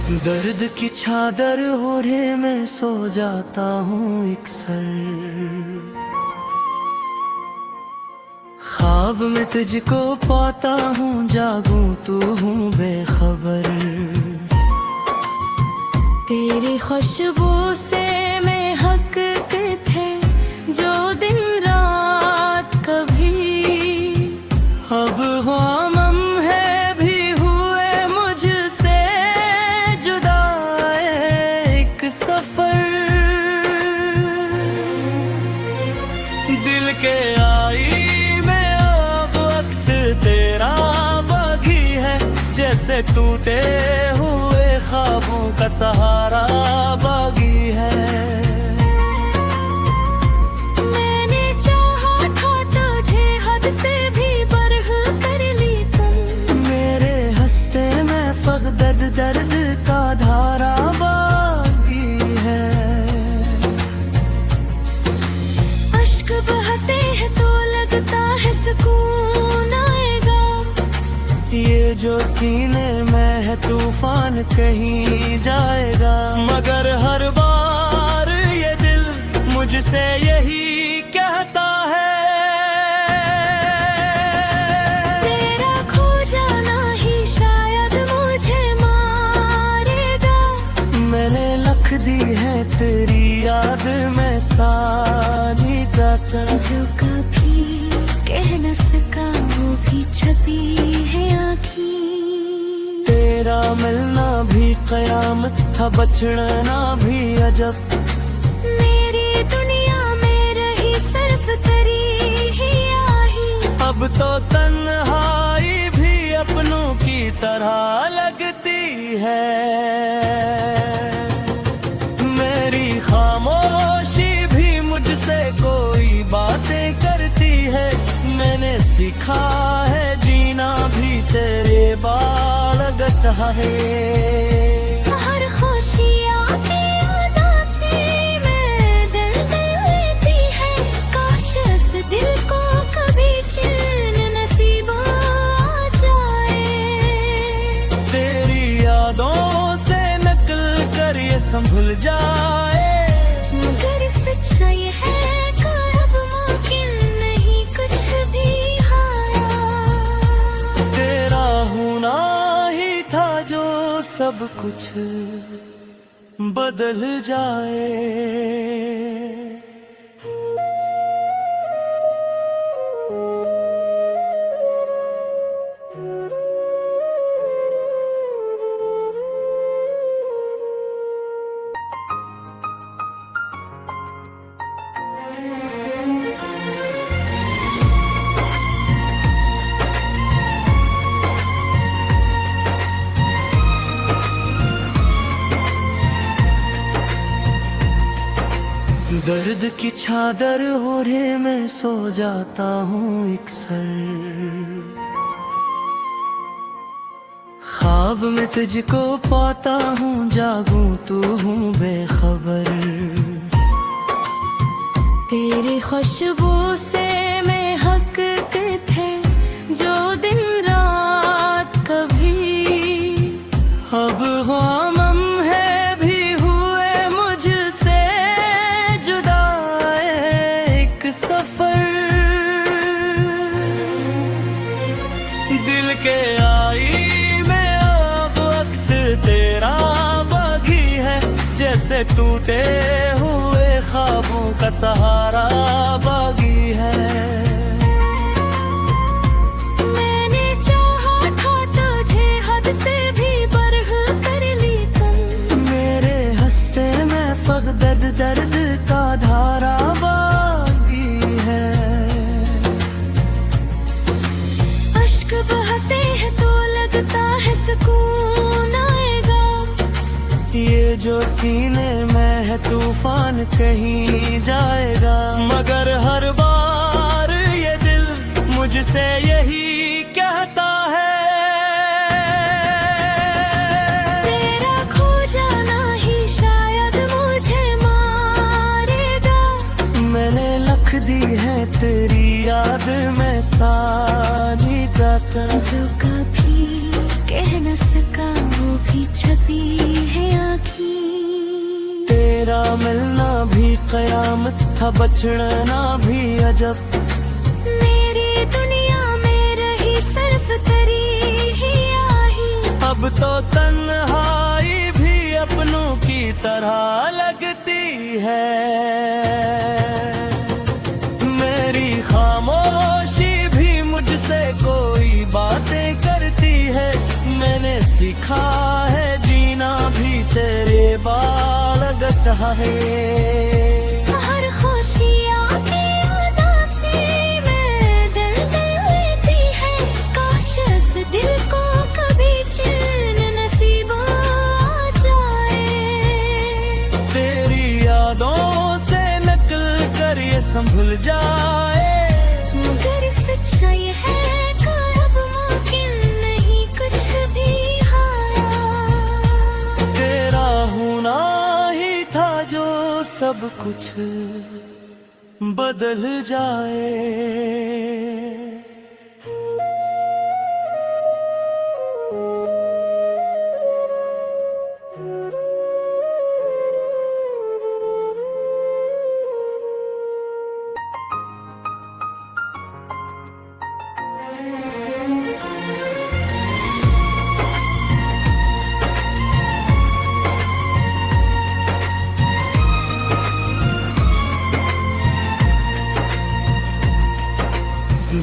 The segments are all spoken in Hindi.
दर्द की चादर ओढ़े मैं सो जाता हूँ अक्सर, ख्वाब में तुझको पाता हूँ, जागूं तू हूँ बेखबर। तेरी खुशबू से मैं हक के थे जो दिन रात कभी, अब हम है भी हुए मुझसे जुदा एक सफर। दिल के आई में अब अक्स तेरा बागी है, जैसे टूटे हुए ख्वाबों का सहारा बागी है। मैंने चाहा था तुझे हद से भी बरह कर ली तुम, मेरे हस्से में फकदर दर्द का धारा बागी है। अश्क बहते हैं तो लगता है सुकून आएगा, ये जो सीने में है तूफान कहीं जाएगा। मगर हर बार ये दिल मुझसे यही कहता है, तेरा खो जाना ही शायद मुझे मारेगा। मैंने लख दी है तेरी याद में सारी तक, जो कभी कह न सका वो भी छपी है आँखी। तेरा मिलना भी कयामत था, बछड़ना भी अजब। मेरी दुनिया में रही सिर्फ तेरी ही आही, अब तो तन्हाई भी अपनों की तरह लगती है। मेरी खामोशी भी मुझसे कोई बातें करती है, मैंने सीखा है जीना भी तेरे बालगत है। हर खुशी आती उदासी में दिल में लेती है, काश इस दिल को कभी चैन नसीब आ जाए। तेरी यादों से नकल कर ये संभल जाए, मगर सच्चाई है कब मुमकिन नहीं कुछ भी हारा। तेरा होना ही था जो सब कुछ बदल जाए। दर्द की चादर ओढ़े मैं सो जाता हूँ अक्सर, ख्वाब में तुझको पाता हूँ, जागूं तू हूँ बेखबर। तेरी खुशबू से मैं हक के थे जो दिन रात कभी, अब हम है भी हुए मुझसे जुदा एक सफर। दिल के आई में अब अक्स तेरा बागी है, जैसे टूटे हुए ख्वाबों का सहारा बागी है। मैंने चाहा था तुझे हद से भी बरह कर ली तुम, मेरे हस्से में फकदर दर्द का धारा बागी है। अश्क बहते हैं तो लगता है सुकून आएगा, ये जो सीने में है तूफान कहीं जाएगा। मगर हर बार ये दिल मुझसे यही कहता है, तेरा खो जाना ही शायद मुझे मारेगा। मैंने लख दी है तेरी याद में सारी तक, जो कभी कह न सका वो भी छपी मिलना भी कयामत था, बछड़ना भी अजब। मेरी दुनिया में रही सिर्फ तेरी ही आही। अब तो तन्हाई भी अपनों की तरह लगती है। मेरी खामोशी भी मुझसे कोई बातें करती है। मैंने सीखा है जीना भी तेरे बालगत है। हर खुशी आती उदासी में दिल लेती है। काश इस दिल को कभी चैन नसीब आ जाए। तेरी यादों से नकल कर ये संभल जाए। मगर सच्चाई है कब मुमकिन नहीं कुछ भी हारा। तेरा होना ही था जो सब कुछ बदल जाए।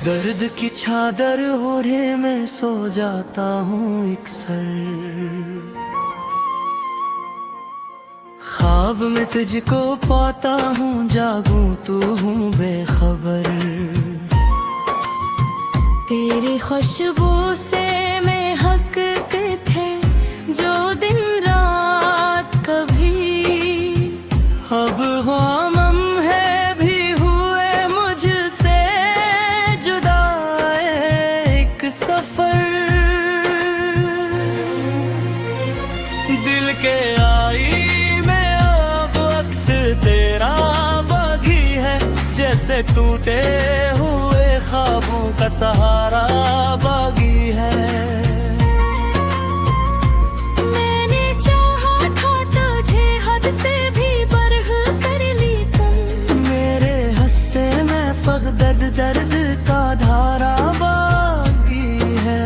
दर्द की चादर ओढ़े मैं सो जाता हूँ अक्सर। ख्वाब में तुझको पाता हूँ, जागूं तू हूँ बेखबर। तेरी खुशबू से मैं हक थे जो दिन रात कभी। अब हम है भी हुए मुझसे जुदा एक सफर। दिल के आई में अब अक्स तेरा बागी है। जैसे टूटे हुए ख्वाबों का सहारा बागी है। मैंने चाहा था तुझे हद से भी बरह कर ली तुम। मेरे हस्से में फगदद दर्द का धारा बागी है।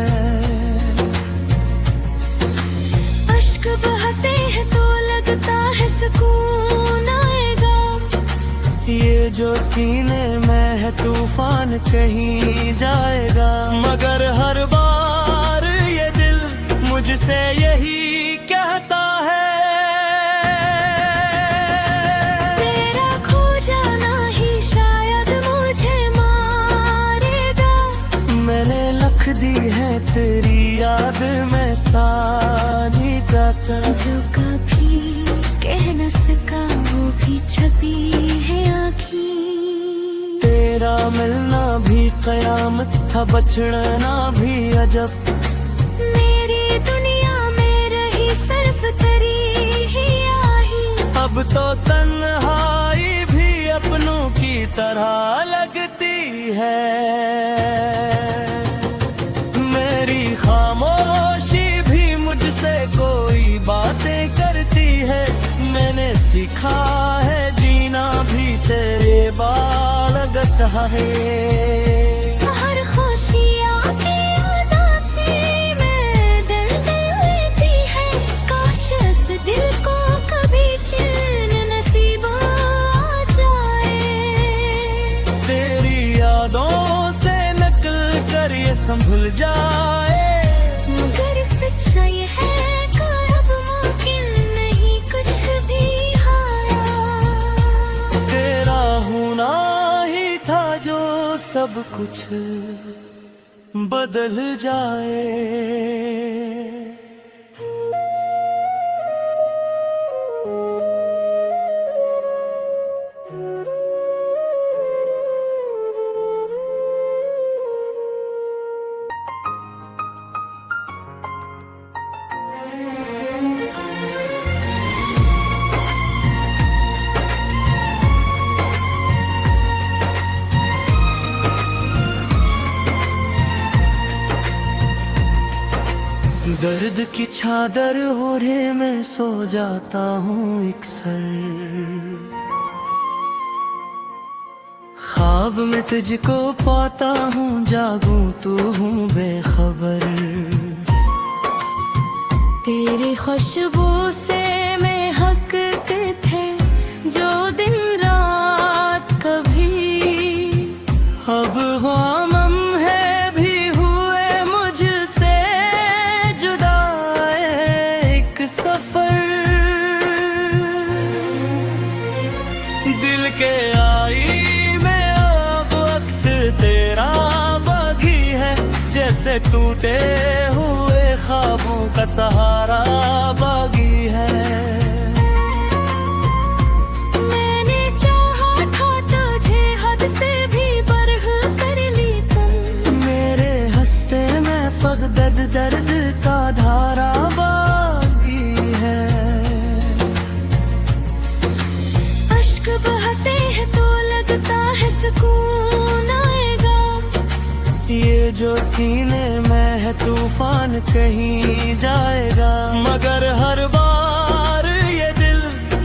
अश्क बहते हैं तो लगता है सुकून आएगा। ये जो सीने में है तूफान कहीं जाएगा। मगर हर बार ये दिल मुझसे यही कहता है। तेरा खो जाना ही शायद मुझे मारेगा। मैंने लिख दी है तेरी याद में सारी गाता। जो कभी कह न सका वो भी छपी है आँखी। तेरा मिलना भी कयामत था, बछड़ना भी अजब। मेरी दुनिया में रही सिर्फ तेरी ही आही। अब तो तन्हाई भी अपनों की तरह लगती है। मेरी खामोशी भी मुझसे कोई बातें करती है। मैंने सीखा है जीना भी तेरे बालगत है। हर खुशी आती उदासी में दिल लेती है। काश इस दिल को कभी चैन नसीब आ जाए। तेरी यादों से नकल कर ये संभल जाए। मगर सच्चाई है कब मुमकिन नहीं कुछ भी हारा। तेरा होना ही था जो सब कुछ बदल जाए। दर्द की चादर ओढ़े मैं सो जाता हूँ अक्सर, ख्वाब में तुझको पाता हूँ, जागूं तू हूँ बेखबर। तेरी खुशबू से मैं हकते थे जो दिन रात कभी, अब ग़म है भी हुए मुझसे जुदा एक सफर। दिल के आई में अब अक्स तेरा बागी है, जैसे टूटे हुए ख्वाबों का सहारा बागी है। मैंने चाहा था तुझे हद से भी बरह कर ली तुम, मेरे हस्से में फगदद दर्द का धारा बागी है। अश्क बहते हैं तो लगता है सुकून आएगा, ये जो सीने में है तूफान कहीं जाएगा। मगर हर बार ये दिल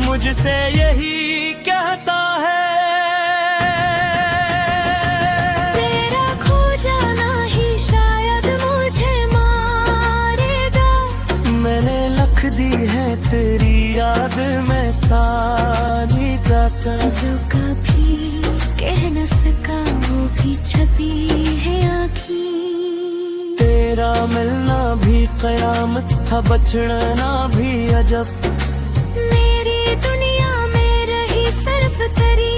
मुझसे यही कहता है, तेरा खो जाना ही शायद मुझे मारेगा। मैंने लिख दी है तेरी याद में सारी दाता, जो कभी कह न सका वो भी छपी है आँखी। तेरा मिलना भी कयामत था, बछड़ना भी अजब। मेरी दुनिया में रही सिर्फ तेरी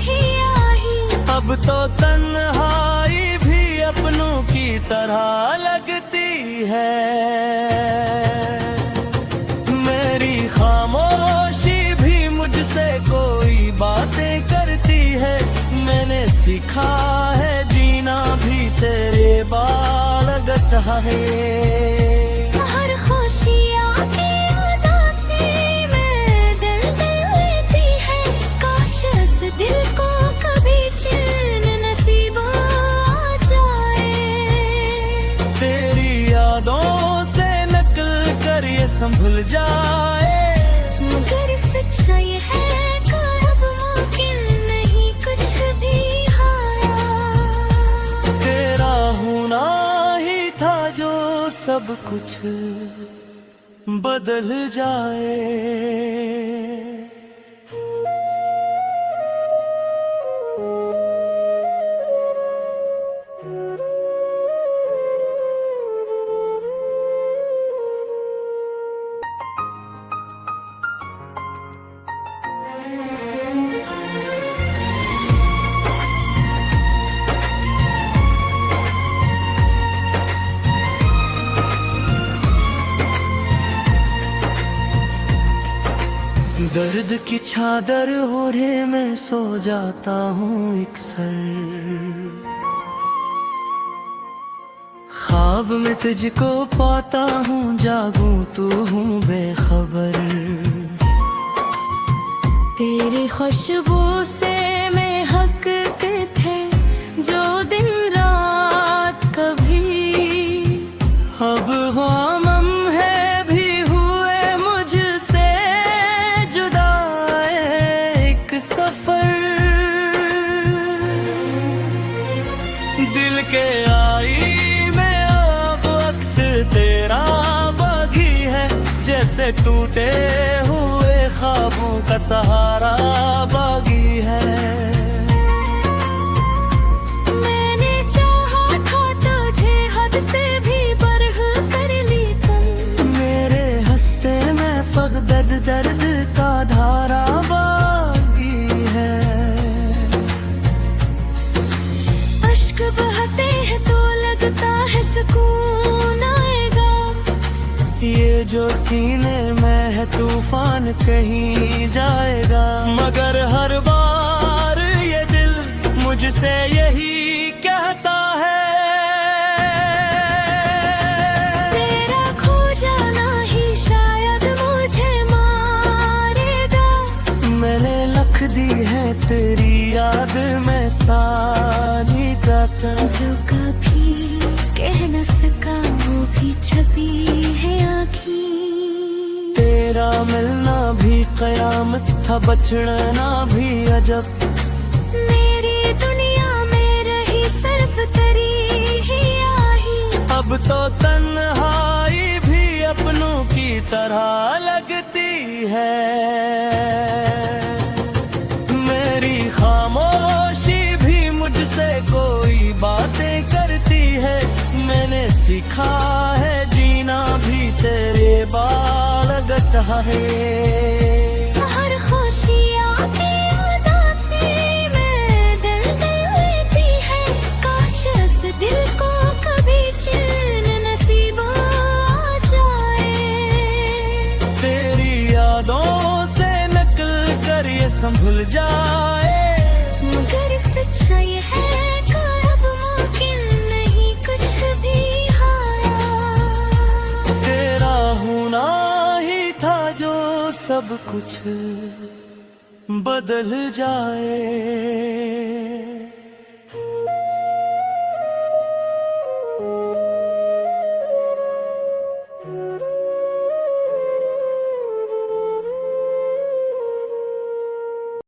ही आही, अब तो तन्हाई भी अपनों की तरह लगती है। मेरी खामोशी भी मुझसे कोई बातें करती है, मैंने सीखा है जीना भी तेरे बालगत है। हर खुशी आके उदासी में दिल दिल लेती है, काश इस दिल को कभी चैन नसीब आ जाए। तेरी यादों से नकल कर ये संभल जाए, मगर सच्चाई है कब मुमकिन नहीं कुछ भी हारा। तेरा होना ही था जो सब कुछ बदल जाए। दर्द की चादर ओढ़े मैं सो जाता हूँ अक्सर, ख्वाब में तुझको पाता हूँ, जागूं तू हूँ बेखबर। तेरी खुशबू से मैं हकते थे जो दिन रात कभी, अब ग़म है भी हुए मुझसे जुदा एक सफर। दिल के आई में अब अक्स तेरा बागी है, जैसे टूटे हुए ख्वाबों का सहारा बागी है। मैंने चाहा था तुझे हद से भी बरह कर ली तुम, मेरे हस्से में फगदद दर्द का धारा बागी है। अश्क बहते हैं तो लगता है सुकून आएगा, ये जो सीने में है तूफान कहीं जाएगा। मगर हर बार ये दिल मुझसे यही कहता है, तेरा खो जाना ही शायद मुझे मारेगा। मैंने लिख दी है तेरी याद में सारी दाता, जो कभी कह न सका वो भी छपी तेरा मिलना भी कयामत था, बछड़ना भी अजब। मेरी दुनिया में रही सिर्फ तेरी ही आही। अब तो तन्हाई भी अपनों की तरह लगती है। मेरी खामोशी भी मुझसे कोई बातें करती है। मैंने सीखा है जीना भी तेरे बालगत है। हर खुशी आती उदासी में दिल दिल लेती है। काश उस दिल को कभी चैन नसीब आ जाए। तेरी यादों से नकल कर ये संभल जाए। मगर सच्चाई है कि अब मुमकिन नहीं कुछ भी हारा। तेरा होना ही था जो सब कुछ बदल जाए।